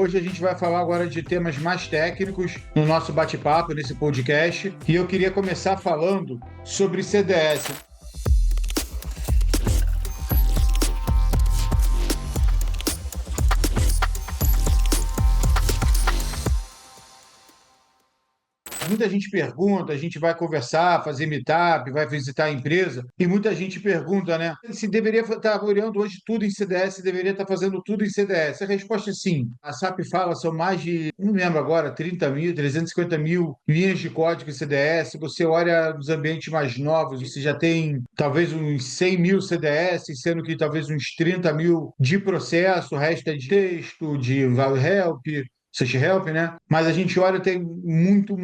Hoje a gente vai falar agora de temas mais técnicos no nosso bate-papo, nesse podcast. E eu queria começar falando sobre CDS. Muita gente pergunta, a gente vai conversar, fazer meetup, vai visitar a empresa, e muita gente pergunta, né, se deveria estar olhando hoje tudo em CDS, deveria estar fazendo tudo em CDS. A resposta é sim. A SAP fala, são mais de, não lembro agora, 30 mil, 350 mil linhas de código em CDS. Você olha nos ambientes mais novos, você já tem talvez uns 100 mil CDS, sendo que talvez uns 30 mil de processo, o resto é de texto, de value help, Search Help, né? Mas a gente olha, tem muito,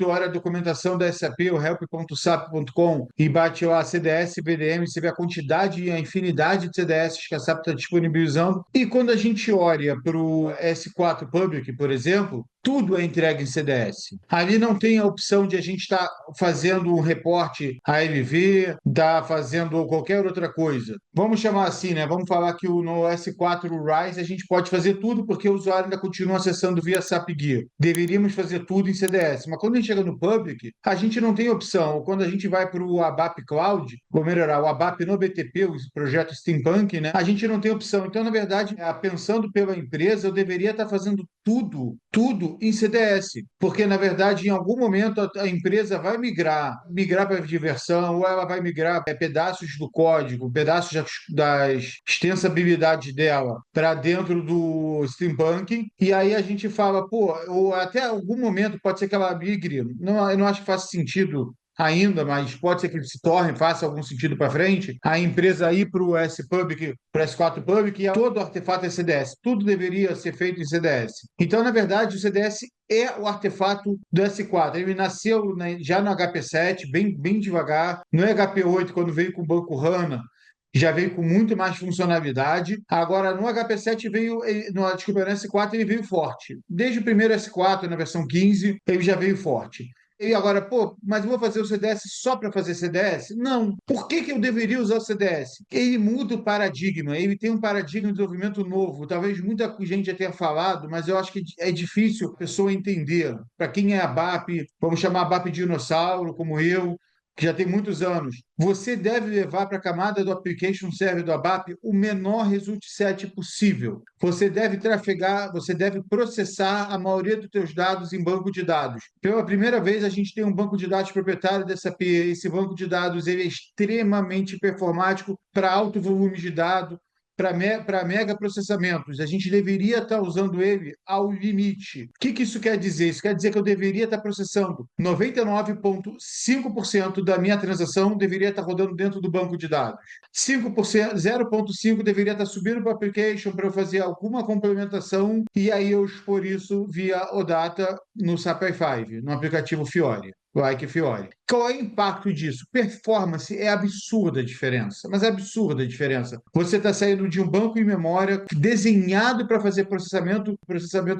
olha a documentação da SAP, o help.sap.com, e bate lá CDS, VDM, você vê a quantidade e a infinidade de CDS que a SAP está disponibilizando. E quando a gente olha para o S4 Public, por exemplo, tudo é entregue em CDS. Ali não tem a opção de a gente estar fazendo um reporte ALV, fazendo qualquer outra coisa. Vamos chamar assim, né? Vamos falar que no S4 Rise a gente pode fazer tudo porque o usuário ainda continua acessando via SAP Guia. Deveríamos fazer tudo em CDS. Mas quando a gente chega no Public, a gente não tem opção. Quando a gente vai para o ABAP Cloud, vou melhorar, o ABAP no BTP, o projeto Steampunk, né? A gente não tem opção. Então, na verdade, pensando pela empresa, eu deveria estar fazendo tudo em CDS, porque na verdade em algum momento a empresa vai migrar para a diversão, ou ela vai migrar pedaços do código, pedaços das extensibilidades dela para dentro do Steampunk, e aí a gente fala, pô, ou até algum momento pode ser que ela migre, não, eu não acho que faça sentido ainda, mas pode ser que ele se torne, faça algum sentido para frente, a empresa ir para o S-Public, para o S4 Public, e todo artefato é CDS. Tudo deveria ser feito em CDS. Então, na verdade, o CDS é o artefato do S4. Ele nasceu, né, já no HP7, bem devagar. No HP8, quando veio com o Banco HANA, já veio com muito mais funcionalidade. Agora, no HP7 veio, desculpa, no S4 ele veio forte. Desde o primeiro S4, na versão 15, ele já veio forte. E agora, pô, mas eu vou fazer o CDS só para fazer CDS? Não. Por que eu deveria usar o CDS? Ele muda o paradigma, ele tem um paradigma de desenvolvimento novo. Talvez muita gente já tenha falado, mas eu acho que é difícil a pessoa entender. Para quem é ABAP, vamos chamar ABAP dinossauro, como eu, que já tem muitos anos, você deve levar para a camada do Application Server do ABAP o menor result set possível. Você deve trafegar, você deve processar a maioria dos seus dados em banco de dados. Pela primeira vez, a gente tem um banco de dados proprietário dessa SAP. Esse banco de dados ele é extremamente performático para alto volume de dados, para mega processamentos. A gente deveria estar usando ele ao limite. O que isso quer dizer? Isso quer dizer que eu deveria estar processando 99,5% da minha transação deveria estar rodando dentro do banco de dados. 5%, 0,5% deveria estar subindo para o application para eu fazer alguma complementação e aí eu expor isso via OData no SAP i5, no aplicativo Fiori. Like Fiori. Qual é o impacto disso? Performance é absurda a diferença, mas é absurda a diferença. Você está saindo de um banco em memória desenhado para fazer processamento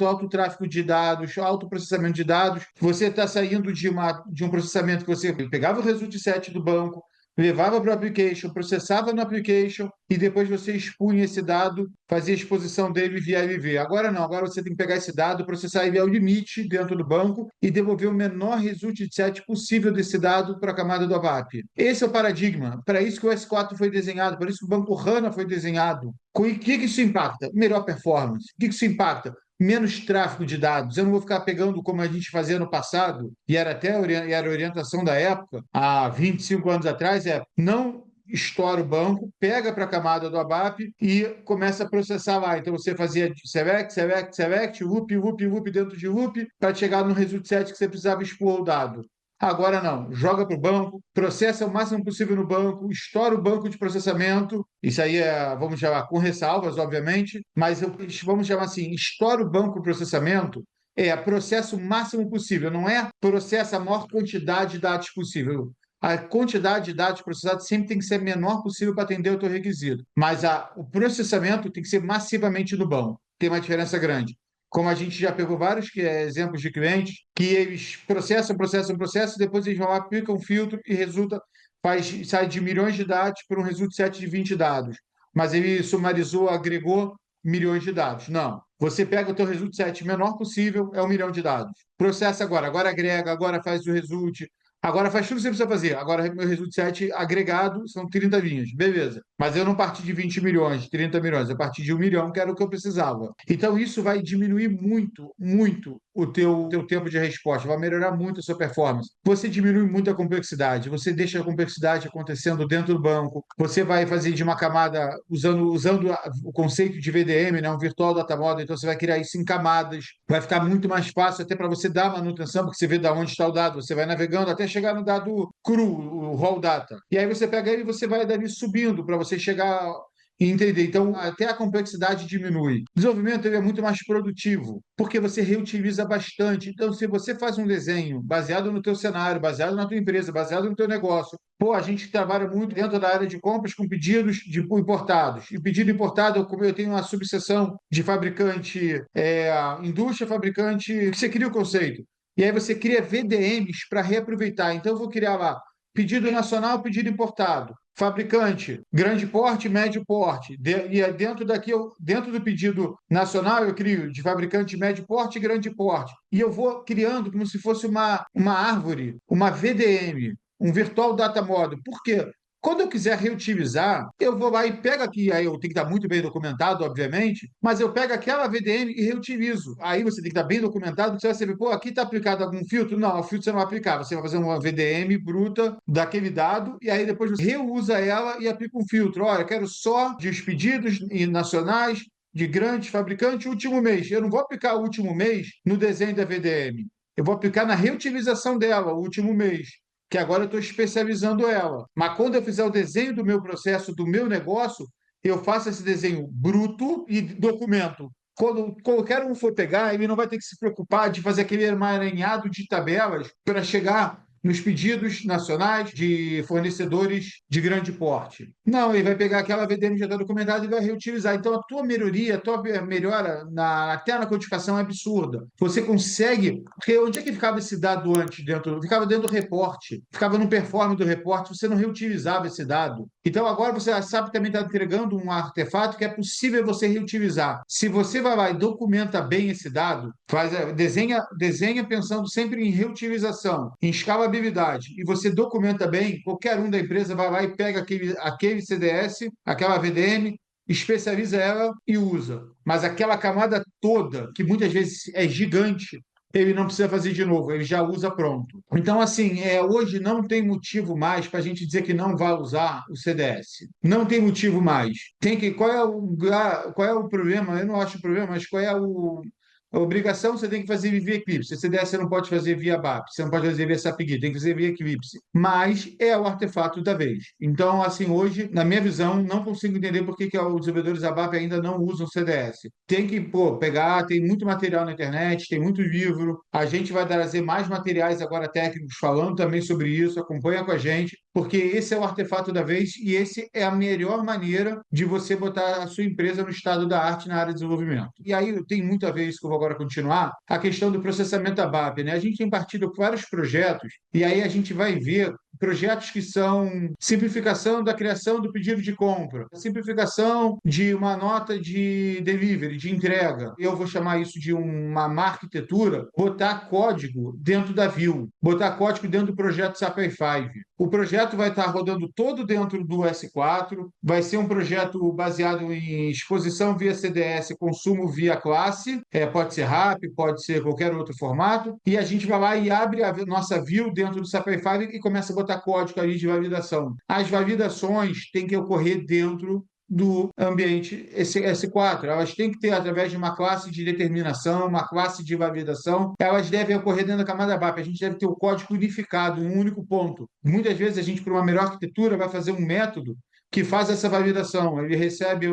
alto tráfego de dados, alto processamento de dados. Você está saindo de um processamento que você pegava o result set do banco, levava para o application, processava no application e depois você expunha esse dado, fazia a exposição dele via LV. Agora não, agora você tem que pegar esse dado, processar ele ao limite dentro do banco e devolver o menor result set possível desse dado para a camada do ABAP. Esse é o paradigma. Para isso que o S4 foi desenhado, para isso que o Banco HANA foi desenhado. O que isso impacta? Melhor performance. O que isso impacta? Menos tráfego de dados. Eu não vou ficar pegando como a gente fazia no passado, e era até a orientação da época, há 25 anos atrás, não estoura o banco, pega para a camada do ABAP e começa a processar lá. Então você fazia select, loop dentro de loop, para chegar no result set que você precisava expor o dado. Agora não, joga para o banco, processa o máximo possível no banco, estoura o banco de processamento. Isso aí vamos chamar com ressalvas, obviamente, mas vamos chamar assim: estoura o banco de processamento. Processa o máximo possível, não é processa a maior quantidade de dados possível. A quantidade de dados processados sempre tem que ser a menor possível para atender o teu requisito. Mas o processamento tem que ser massivamente no banco. Tem uma diferença grande. Como a gente já pegou vários exemplos de clientes que eles processam, depois eles vão lá, aplicam um filtro e sai de milhões de dados para um result set de 20 dados. Mas ele sumarizou, agregou milhões de dados. Não. Você pega o teu result set menor possível, é 1 milhão de dados. Processa agora, agora agrega, agora faz o result, agora faz tudo o que você precisa fazer. Agora meu result set agregado são 30 linhas, beleza. Mas eu não parti de 20 milhões, 30 milhões, eu parti de 1 milhão, que era o que eu precisava. Então isso vai diminuir muito, muito o teu tempo de resposta, vai melhorar muito a sua performance. Você diminui muito a complexidade, você deixa a complexidade acontecendo dentro do banco, você vai fazer de uma camada usando o conceito de VDM, né, um Virtual Data Model, então você vai criar isso em camadas, vai ficar muito mais fácil até para você dar manutenção, porque você vê de onde está o dado, você vai navegando até chegar no dado cru, o raw data. E aí você pega ele e você vai dali subindo para você chegar e entender. Então, até a complexidade diminui. O desenvolvimento ele é muito mais produtivo, porque você reutiliza bastante. Então, se você faz um desenho baseado no teu cenário, baseado na tua empresa, baseado no teu negócio, pô, a gente trabalha muito dentro da área de compras com pedidos de importados. E pedido importado, como eu tenho uma subseção de fabricante, indústria, fabricante, você cria o conceito. E aí você cria VDMs para reaproveitar. Então, eu vou criar lá pedido nacional, pedido importado. Fabricante, grande porte, médio porte. E dentro daqui, dentro do pedido nacional, eu crio de fabricante médio porte e grande porte. E eu vou criando como se fosse uma árvore, uma VDM, um Virtual Data Model. Por quê? Quando eu quiser reutilizar, eu vou lá e pego aqui, aí eu tenho que estar muito bem documentado, obviamente, mas eu pego aquela VDM e reutilizo. Aí você tem que estar bem documentado, você vai saber, pô, aqui está aplicado algum filtro? Não, o filtro você não vai aplicar, você vai fazer uma VDM bruta daquele dado e aí depois você reusa ela e aplica um filtro. Olha, eu quero só de pedidos nacionais, de grandes fabricantes, último mês. Eu não vou aplicar o último mês no desenho da VDM. Eu vou aplicar na reutilização dela, o último mês, que agora eu estou especializando ela. Mas quando eu fizer o desenho do meu processo, do meu negócio, eu faço esse desenho bruto e documento. Quando qualquer um for pegar, ele não vai ter que se preocupar de fazer aquele emaranhado de tabelas para chegar nos pedidos nacionais de fornecedores de grande porte. Não, ele vai pegar aquela VDM já está documentada e vai reutilizar. Então, a tua melhoria, a tua melhora até na codificação é absurda. Você consegue. Porque onde é que ficava esse dado antes? Ficava dentro do reporte, ficava no performance do reporte, você não reutilizava esse dado. Então, agora você sabe que também está entregando um artefato que é possível você reutilizar. Se você vai lá e documenta bem esse dado, desenha pensando sempre em reutilização, em escalabilidade, e você documenta bem, qualquer um da empresa vai lá e pega aquele CDS, aquela VDM, especializa ela e usa. Mas aquela camada toda, que muitas vezes é gigante, ele não precisa fazer de novo, ele já usa pronto. Então, assim, hoje não tem motivo mais para a gente dizer que não vai usar o CDS. Não tem motivo mais. Qual é o problema? Eu não acho problema, mas qual é a obrigação? Você tem que fazer via Eclipse. CDS você não pode fazer via BAP, você não pode fazer via SAPGui, tem que fazer via Eclipse. Mas é o artefato da vez. Então, assim, hoje, na minha visão, não consigo entender por que os desenvolvedores da BAP ainda não usam CDS. Tem que, pô, pegar, tem muito material na internet, tem muito livro. A gente vai trazer mais materiais agora técnicos falando também sobre isso, acompanha com a gente, porque esse é o artefato da vez e esse é a melhor maneira de você botar a sua empresa no estado da arte na área de desenvolvimento. E aí tem muito a ver isso que eu vou agora continuar, a questão do processamento ABAP, né? A gente tem partido com vários projetos e aí a gente vai ver projetos que são simplificação da criação do pedido de compra, simplificação de uma nota de delivery, de entrega. Eu vou chamar isso de uma má arquitetura, botar código dentro da Vue, botar código dentro do projeto SAP i5. O projeto vai estar rodando todo dentro do S4, vai ser um projeto baseado em exposição via CDS, consumo via classe, pode ser RAP, pode ser qualquer outro formato, e a gente vai lá e abre a nossa view dentro do SAP i5 e começa a botar código ali de validação. As validações têm que ocorrer dentro do ambiente S4. Elas têm que ter, através de uma classe de determinação, uma classe de validação, elas devem ocorrer dentro da camada BAP. A gente deve ter o código unificado, um único ponto. Muitas vezes a gente, por uma melhor arquitetura, vai fazer um método que faz essa validação. Ele recebe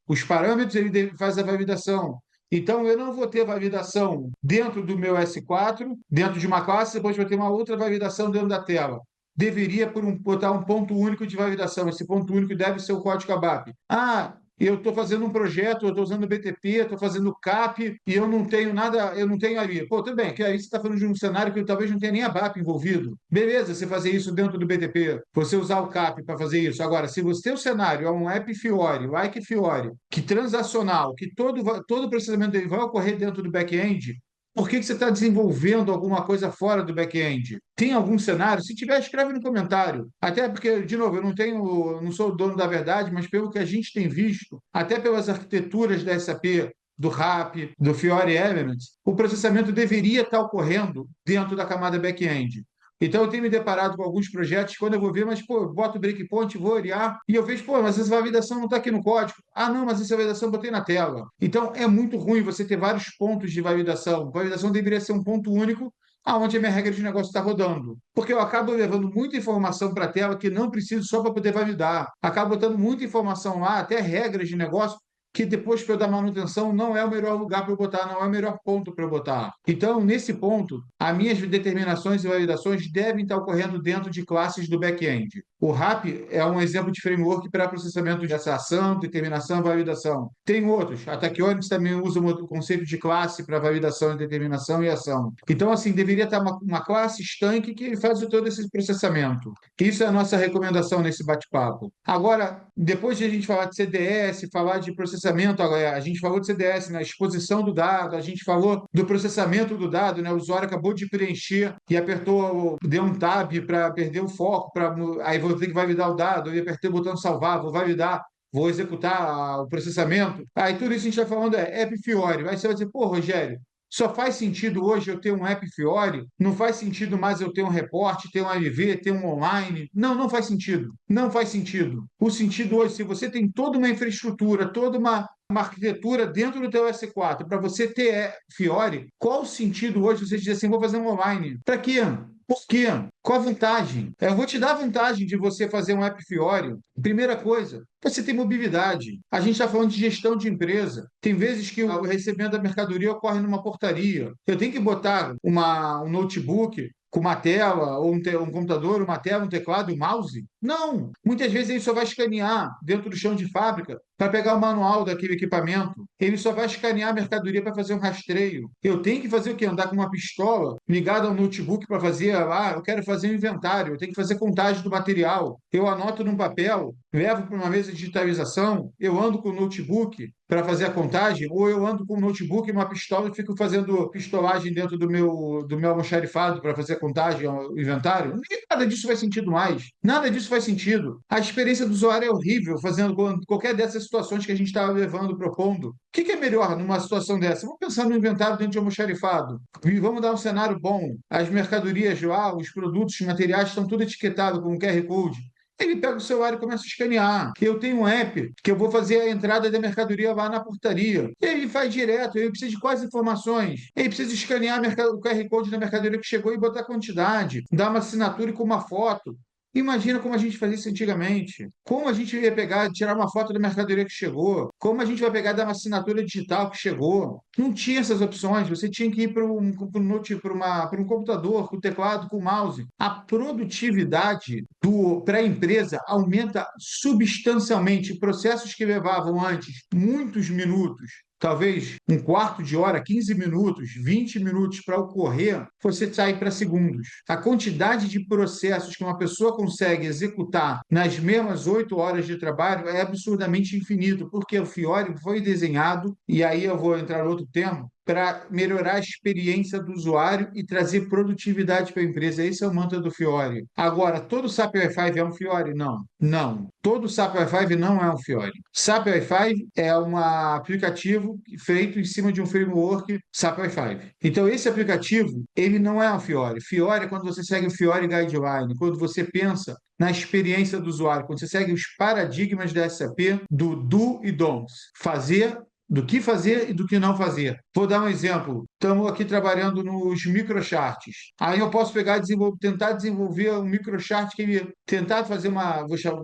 os parâmetros, ele faz a validação. Então, eu não vou ter validação dentro do meu S4, dentro de uma classe, depois vou ter uma outra validação dentro da tela. Deveria botar um ponto único de validação. Esse ponto único deve ser o código ABAP. Ah, e eu estou fazendo um projeto, eu estou usando o BTP, estou fazendo CAP, e eu não tenho nada, eu não tenho ali. Pô, tudo bem, que aí você está falando de um cenário que talvez não tenha nem a BAP envolvido. Beleza, você fazer isso dentro do BTP, você usar o CAP para fazer isso. Agora, se o seu cenário é um app Fiori, o Ike Fiori, que transacional, que todo o processamento dele vai ocorrer dentro do back-end, por que que você está desenvolvendo alguma coisa fora do back-end? Tem algum cenário? Se tiver, escreve no comentário. Até porque, de novo, não sou o dono da verdade, mas pelo que a gente tem visto, até pelas arquiteturas da SAP, do RAP, do Fiori Elements, o processamento deveria estar ocorrendo dentro da camada back-end. Então, eu tenho me deparado com alguns projetos, quando eu vou ver, mas, pô, eu boto o breakpoint, vou olhar, e eu vejo, pô, mas essa validação não está aqui no código. Ah, não, mas essa validação eu botei na tela. Então, é muito ruim você ter vários pontos de validação. Validação deveria ser um ponto único, aonde a minha regra de negócio está rodando. Porque eu acabo levando muita informação para a tela que não preciso só para poder validar. Acabo botando muita informação lá, até regras de negócio, que depois para eu dar manutenção não é o melhor lugar para eu botar, não é o melhor ponto para eu botar. Então, nesse ponto, as minhas determinações e validações devem estar ocorrendo dentro de classes do back-end. O RAP é um exemplo de framework para processamento de ação, determinação e validação. Tem outros. A Tachyonics também usa o conceito de classe para validação, determinação e ação. Então, assim, deveria estar uma classe estanque que faz todo esse processamento. Isso é a nossa recomendação nesse bate-papo. Agora, depois de a gente falar de CDS, falar de processamento, a gente falou de CDS, na exposição do dado, a gente falou do processamento do dado, né? O usuário acabou de preencher e apertou, deu um tab para perder o foco, aí vou ter que validar o dado, eu apertei o botão salvar, vou validar, vou executar o processamento. Aí tudo isso a gente está falando é App Fiori. Aí você vai dizer, pô, Rogério, só faz sentido hoje eu ter um App Fiori? Não faz sentido mais eu ter um reporte, ter um AMV, ter um online? Não, não faz sentido. Não faz sentido. O sentido hoje, se você tem toda uma infraestrutura, toda uma arquitetura dentro do teu S4 para você ter Fiori, qual o sentido hoje você dizer assim, vou fazer um online? Para quê? Por quê? Qual a vantagem? Eu vou te dar a vantagem de você fazer um app Fiori. Primeira coisa, você tem mobilidade. A gente está falando de gestão de empresa. Tem vezes que o recebimento da mercadoria ocorre numa portaria. Eu tenho que botar um notebook com uma tela, ou um computador, uma tela, um teclado, um mouse? Não! Muitas vezes ele só vai escanear dentro do chão de fábrica para pegar o manual daquele equipamento. Ele só vai escanear a mercadoria para fazer um rastreio. Eu tenho que fazer o quê? Andar com uma pistola ligada ao notebook para fazer, eu quero fazer um inventário, eu tenho que fazer contagem do material. Eu anoto num papel, levo para uma mesa de digitalização, eu ando com o notebook para fazer a contagem, ou eu ando com um notebook e uma pistola e fico fazendo pistolagem dentro do meu almoxarifado para fazer a contagem, o inventário. Nada disso faz sentido mais. Nada disso faz sentido. A experiência do usuário é horrível fazendo qualquer dessas situações que a gente está levando, propondo. O que é melhor numa situação dessa? Vamos pensar no inventário dentro de almoxarifado. E vamos dar um cenário bom. As mercadorias lá, os produtos, os materiais estão tudo etiquetados com QR Code. Ele pega o celular e começa a escanear. Eu tenho um app que eu vou fazer a entrada da mercadoria lá na portaria. Ele faz direto, ele precisa de quais informações? Ele precisa escanear o QR Code da mercadoria que chegou e botar a quantidade, dar uma assinatura e com uma foto. Imagina como a gente fazia isso antigamente. Como a gente ia pegar, tirar uma foto da mercadoria que chegou. Como a gente vai pegar e dar uma assinatura digital que chegou. Não tinha essas opções. Você tinha que ir para um computador, com teclado, com mouse. A produtividade para a empresa aumenta substancialmente. Processos que levavam antes muitos minutos, talvez um quarto de hora, 15 minutos, 20 minutos para ocorrer, você sai para segundos. A quantidade de processos que uma pessoa consegue executar nas mesmas 8 horas de trabalho é absurdamente infinito, porque o Fiori foi desenhado, e aí eu vou entrar no outro termo, para melhorar a experiência do usuário e trazer produtividade para a empresa. Esse é o mantra do Fiori. Agora, todo SAP Wi-Fi é um Fiori? Não. Não. Todo SAP Wi-Fi não é um Fiori. SAP Wi-Fi é um aplicativo feito em cima de um framework SAP Wi-Fi. Então, esse aplicativo, ele não é um Fiori. Fiori é quando você segue o Fiori Guideline, quando você pensa na experiência do usuário, quando você segue os paradigmas da SAP do do e don'ts. Fazer, do que fazer e do que não fazer. Vou dar um exemplo. Estamos aqui trabalhando nos microcharts. Aí eu posso pegar e tentar desenvolver um microchart tentar fazer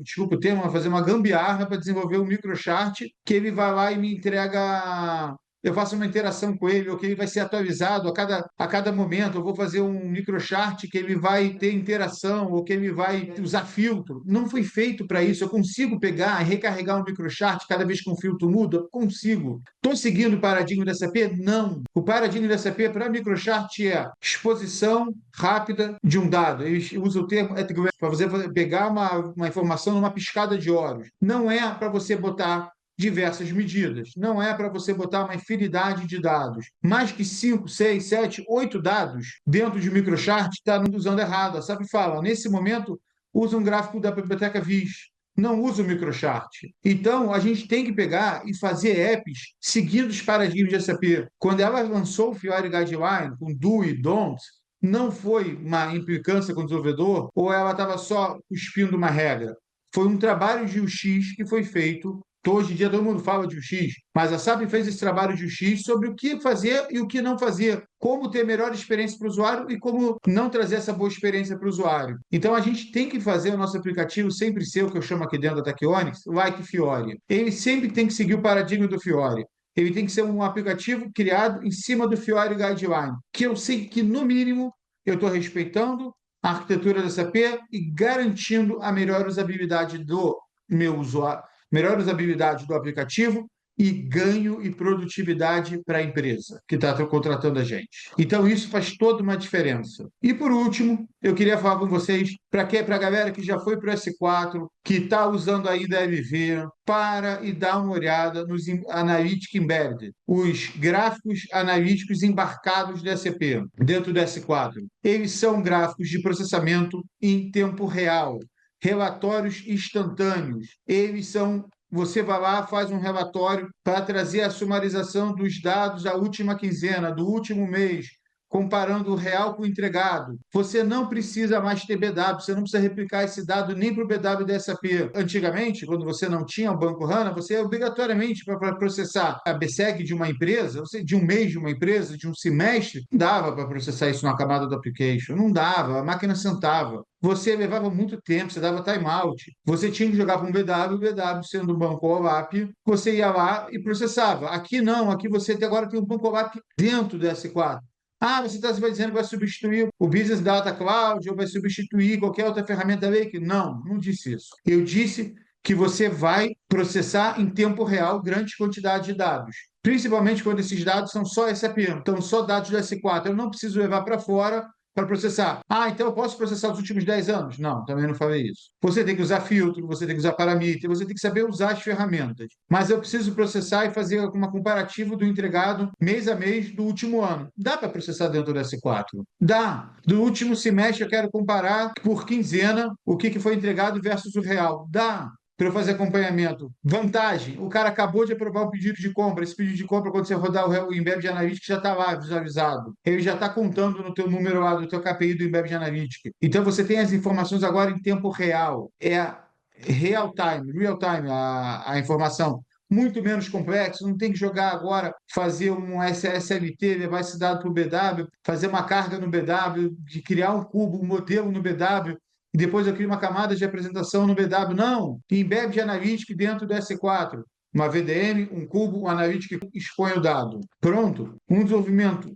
desculpa o termo, fazer uma gambiarra para desenvolver um microchart que ele vai lá e me entrega. eu faço uma interação com ele, ou que ele vai ser atualizado a cada momento, eu vou fazer um microchart que ele vai ter interação, ou que ele vai usar filtro. Não foi feito para isso. Eu consigo pegar e recarregar um microchart cada vez que um filtro muda? Consigo. Estou seguindo o paradigma da SAP? Não. O paradigma da SAP para microchart é exposição rápida de um dado. Eles usam o termo para você pegar uma informação numa piscada de olhos. Não é para você botar diversas medidas. Não é para você botar uma infinidade de dados. Mais que 5, 6, 7, 8 dados dentro de um microchart está usando errado. A SAP fala, nesse momento, usa um gráfico da biblioteca VIS. Não usa o microchart. Então, a gente tem que pegar e fazer apps seguindo os paradigmas de SAP. Quando ela lançou o Fiori Guideline, com do e don't, não foi uma implicância com o desenvolvedor ou ela estava só cuspindo uma regra. Foi um trabalho de UX que foi feito. Hoje em dia todo mundo fala de UX, mas a SAP fez esse trabalho de UX sobre o que fazer e o que não fazer, como ter melhor experiência para o usuário e como não trazer essa boa experiência para o usuário. Então a gente tem que fazer o nosso aplicativo sempre ser o que eu chamo aqui dentro da Tachyonics, like Fiori. Ele sempre tem que seguir o paradigma do Fiori. Ele tem que ser um aplicativo criado em cima do Fiori Guideline, que eu sei que, no mínimo, eu estou respeitando a arquitetura da SAP e garantindo a melhor usabilidade do meu usuário, melhor usabilidade do aplicativo e ganho e produtividade para a empresa que está contratando a gente. Então, isso faz toda uma diferença. E, por último, eu queria falar com vocês, para a galera que já foi para o S4, que está usando ainda MV, para e dá uma olhada nos Analytic Embedded, os gráficos analíticos embarcados do SAP, dentro do S4. Eles são gráficos de processamento em tempo real, relatórios instantâneos. Eles são. Você vai lá, faz um relatório para trazer a sumarização dos dados da última quinzena, do último mês, comparando o real com o entregado. Você não precisa mais ter BW, você não precisa replicar esse dado nem para o BW da SAP. Antigamente, quando você não tinha o Banco HANA, você obrigatoriamente para processar a BSEG de uma empresa, de um mês de uma empresa, de um semestre, não dava para processar isso na camada do application, não dava, a máquina sentava. Você levava muito tempo, você dava timeout. Você tinha que jogar para um BW, o BW sendo um banco OLAP, você ia lá e processava. Aqui não, aqui você agora tem um banco OLAP dentro do S4. Ah, você está dizendo que vai substituir o Business Data Cloud ou vai substituir qualquer outra ferramenta Lake? Não, não disse isso. Eu disse que você vai processar em tempo real grande quantidade de dados, principalmente quando esses dados são só SAP, então só dados do S4. Eu não preciso levar para fora para processar. Ah, então eu posso processar os últimos 10 anos? Não, também não falei isso. Você tem que usar filtro, você tem que usar parâmetro, você tem que saber usar as ferramentas. Mas eu preciso processar e fazer uma comparativa do entregado mês a mês do último ano. Dá para processar dentro do S4? Dá. Do último semestre eu quero comparar por quinzena o que foi entregado versus o real. Dá para eu fazer acompanhamento. Vantagem, o cara acabou de aprovar o pedido de compra. Esse pedido de compra, quando você rodar o Embedded Analytics, já está lá visualizado. Ele já está contando no teu número lá, do teu KPI do Embedded Analytics. Então, você tem as informações agora em tempo real. É real time, a informação. Muito menos complexo, não tem que jogar agora, fazer um SSLT, levar esse dado para o BW, fazer uma carga no BW, de criar um cubo, um modelo no BW, e depois eu crio uma camada de apresentação no BW. Não, Embedded Analytics dentro do S4. Uma VDM, um cubo, um Analytics que expõe o dado. Pronto. Um desenvolvimento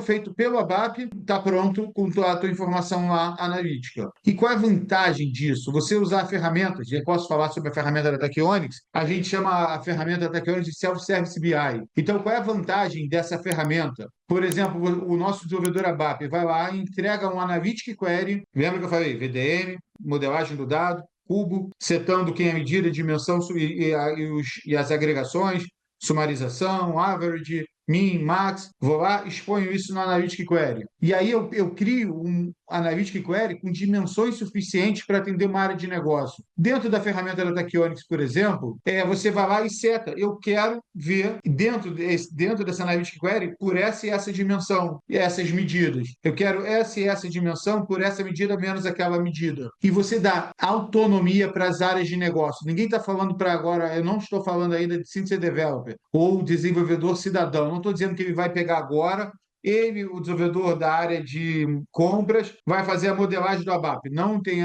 feito pelo ABAP, está pronto com a tua informação lá analítica. E qual é a vantagem disso? Você usar ferramentas, eu posso falar sobre a ferramenta da Tachyonics, a gente chama a ferramenta da Tachyonics de Self-Service BI. Então, qual é a vantagem dessa ferramenta? Por exemplo, o nosso desenvolvedor ABAP vai lá e entrega um Analytic Query, lembra que eu falei? VDM, modelagem do dado, cubo, setando quem é a medida, dimensão e as agregações, sumarização, average, min, max, vou lá, exponho isso no Analytic Query. E aí eu crio um Analytic Query com dimensões suficientes para atender uma área de negócio. Dentro da ferramenta da Tachyonics, por exemplo, você vai lá e seta. Eu quero ver dentro dessa Analytic Query por essa e essa dimensão, e essas medidas. Eu quero essa e essa dimensão por essa medida menos aquela medida. E você dá autonomia para as áreas de negócio. Ninguém está falando para agora, eu não estou falando ainda de Senior Developer ou desenvolvedor cidadão. Não estou dizendo que ele vai pegar agora ele, o desenvolvedor da área de compras, vai fazer a modelagem do ABAP. Não tem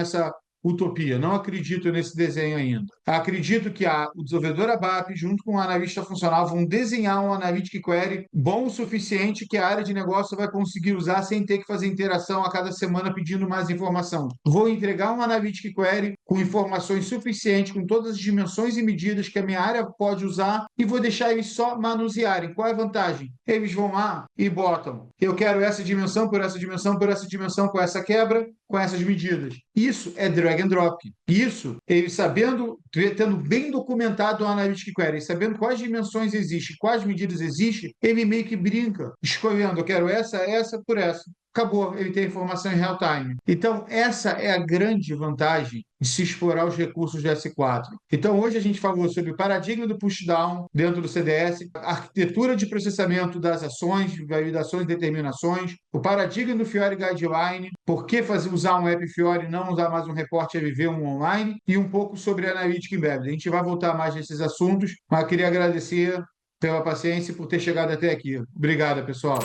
utopia, não acredito nesse desenho ainda. Acredito que o desenvolvedor ABAP, junto com o analista funcional, vão desenhar um Analytic Query bom o suficiente que a área de negócio vai conseguir usar sem ter que fazer interação a cada semana pedindo mais informação. Vou entregar um Analytic Query com informações suficientes, com todas as dimensões e medidas que a minha área pode usar e vou deixar eles só manusearem. Qual é a vantagem? Eles vão lá e botam: eu quero essa dimensão, por essa dimensão, por essa dimensão, com essa quebra, com essas medidas. Isso é drag and drop. Isso, ele sabendo, tendo bem documentado o Analytic Query, sabendo quais dimensões existem, quais medidas existem, ele meio que brinca, escolhendo: eu quero essa, por essa. Acabou, ele tem a informação em real time. Então, essa é a grande vantagem de se explorar os recursos do S4. Então, hoje a gente falou sobre o paradigma do push-down dentro do CDS, a arquitetura de processamento das ações, validações e determinações, o paradigma do Fiori Guideline, por que usar um app Fiori e não usar mais um reporte AVV, um online, e um pouco sobre a Analytic Embedded. A gente vai voltar mais nesses assuntos, mas eu queria agradecer pela paciência e por ter chegado até aqui. Obrigado, pessoal.